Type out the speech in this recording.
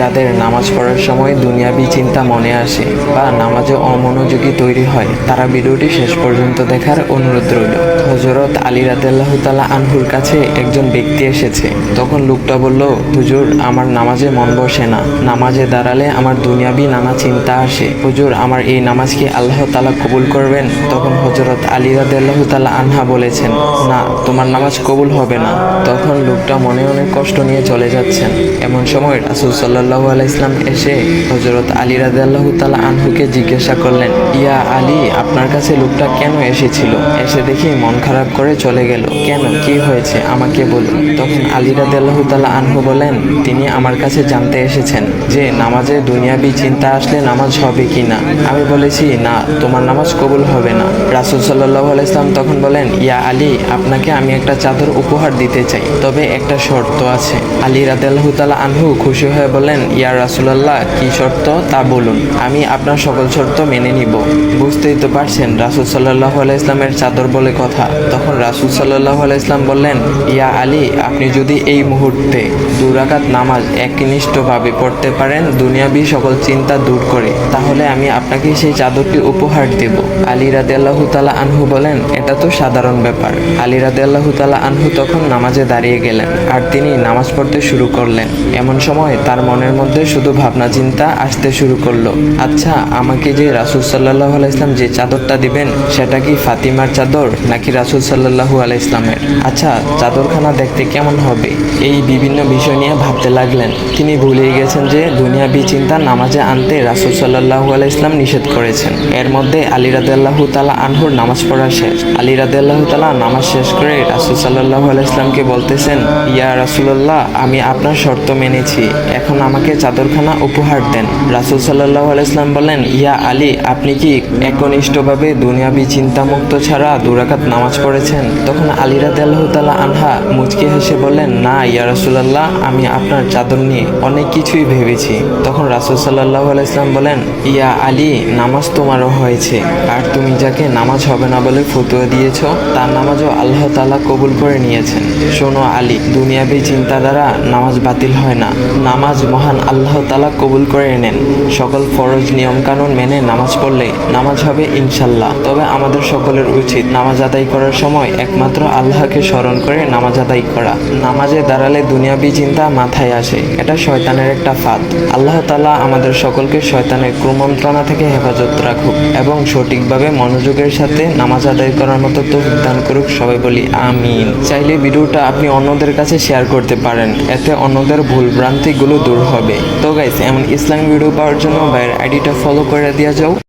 যাদের নামাজ পড়ার সময় দুনিয়াবি চিন্তা মনে আসে বা নামাজে অমনোযোগী তৈরি হয়, তারা ভিডিওটি শেষ পর্যন্ত দেখার অনুরোধ রইল। হযরত আলী রাদিয়াল্লাহু তাআলা আনহুর কাছে একজন ব্যক্তি এসেছে। তখন লোকটা বলল, হুজুর, আমার নামাজে মন বসে না। নামাজে দাঁড়ালে আমার দুনিয়াবি নানা চিন্তা আসে। হুজুর, আমার এই নামাজ কি আল্লাহ তাআলা কবুল করবেন? তখন হযরত আলী রাদিয়াল্লাহু তাআলা আনহা বলেছেন, না, তোমার নামাজ কবুল হবে না। তখন লোকটা মনে অনেক কষ্ট নিয়ে চলে যাচ্ছেন। এমন সময় রাসূল সাল্লাল্লাহু আলাইহি ওয়াসাল্লাম এসে হযরত আলী রাদিয়াল্লাহু তাআলা আনহুকে জিজ্ঞাসা করলেন, ইয়া আলী, আপনার কাছে লোকটা কেন এসেছিল? এসে দেখি মন খারাপ করে চলে গেল। কেন, কি হয়েছে আমাকে বলুন। তখন আলী রাদিয়াল্লাহু তাআলা আনহু বলেন, তিনি আমার কাছে জানতে এসেছেন যে নামাজে দুনিয়াবি চিন্তা আসলে নামাজ হবে কিনা। আমি বলেছি, না, তোমার নামাজ কবুল হবে না। রাসূল সাল্লাল্লাহু আলাইহি ওয়াসাল্লাম তখন বলেন, ইয়া আলী, আপনাকে আমি একটা চাদর উপহার দিতে চাই, তবে একটা শর্ত আছে। আলী রাদিয়াল্লাহু তাআলা আনহু খুশি হয়ে বলেন, ইয়া রাসূলুল্লাহ, কি শর্ত তা বলুন, আমি আপনার সকল শর্ত মেনে নিব। বুঝতেই তো পারছেন রাসূল সাল্লাল্লাহু আলাইহি ওয়াসাল্লামের চাদর বলে কথা। তখন রাসূল সাল্লাল্লাহু আলাইহি ওয়াসাল্লাম বললেন, ইয়া আলী, আপনি যদি এই মুহূর্তে 2 রাকাত নামাজ একনিষ্ঠভাবে পড়তে পারেন দুনিয়াবি সকল চিন্তা দূর করে, তাহলে আমি আপনাকে সেই চাদরটি উপহার দেব। আলী রাদিয়াল্লাহু তাআলা আনহু বলেন, এটা তো সাধারণ ব্যাপার। আলী রাদিয়াল্লাহু তাআলা আনহু তখন নামাজে দাঁড়িয়ে গেলেন আর তিনি নামাজ পড়তে শুরু করলেন। এমন সময় তার মনের মধ্যে শুধু ভাবনা চিন্তা আসতে শুরু করলো, আচ্ছা, আমাকে যে রাসূল সাল্লাল্লাহু আলাইহি ওয়াসাল্লাম যে চাদরটা দিবেন, সেটা কি ফাতিমার চাদর নাকি রাসূল সাল্লাল্লাহু আলাইহি ওয়াসাল্লামের? আচ্ছা, চাদরখানা দেখতে কেমন হবে? এই বিভিন্ন বিষয় নিয়ে ভাবতে লাগলেন। তিনি ভুলেই গেছেন যে দুনিয়াবি চিন্তা নামাজে আনতে রাসূল সাল্লাল্লাহু আলাইহি ওয়াসাল্লাম নিষেধ করেছেন। এর মধ্যে আলী রাদিয়াল্লাহু তাআলা আনহুর নামাজ পড়া শেষ। আলী রাদিয়াল্লাহু তাআলা নামাজ শেষ করে রাসূল সাল্লাল্লাহু আলাইহি ওয়াসাল্লামকে বলতেছেন, ইয়া রাসূলুল্লাহ, আমি আপনার শর্ত মেনেছি, এখন আমাকে চাদরখানা উপহার দেন। রাসূল সাল্লাল্লাহু আলাইহি ওয়াসাল্লাম বলেন, ইয়া আলী, আপনি কি একনিষ্ঠভাবে দুনিয়াবি চিন্তামুক্ত ছাড়া 2 রাকাত নামাজ পড়েছেন? তখন আলী রাদিয়াল্লাহু তাআলা আনহা মুচকি হেসে বললেন, না ইয়া রাসূলুল্লাহ, আমি আপনার চাদর নিয়ে অনেক কিছুই ভেবেছি। তখন রাসূল সাল্লাল্লাহু আলাইহি ওয়াসাল্লাম বলেন, ইয়া আলী, নামাজ তোমারও হয়েছে, আর তুমি যাকে নামাজ হবে না বলে ফতোয়া দিয়েছো, তার নামাজও আল্লাহ তাআলা কবুল করে নিয়েছেন। শোনো আলী, দুনিয়াবি চিন্তা দ্বারা নামাজ বাতিল হয় না, নামাজ মহান আল্লাহ তাআলা কবুল করে নেন। সকল ফরজ নিয়ম কানুন মেনে নামাজ পড়লে নামাজ হবে ইনশাল্লাহ। তবে আমাদের সকলের উচিত নামাজ আদায় করার সময় একমাত্র আল্লাহকে স্মরণ করে নামাজ আদায় করা। নামাজে দাঁড়ালে দুনিয়াবি চিন্তা মাথায় আসে, এটা শয়তানের একটা ফাঁদ। আল্লাহ তাআলা আমাদের সকলকে শয়তানের কুমন্ত্রণা থেকে হেফাজত রাখুক এবং সঠিকভাবে মনোযোগের সাথে নামাজ আদায় করার মতো তৌফিক দান করুক। সবাই বলি আমিন। চাইলে ভিডিওটা আপনি অন্যদের কাছে শেয়ার করতে পারেন, এতে অন্যদের ভুল ভ্রান্তিগুলো দূর হবে। তো গাইস, এমন ইসলামিক ভিডিও পাওয়ার জন্য ভাইয়ের আইডিটা ফলো করে দেওয়া যাও।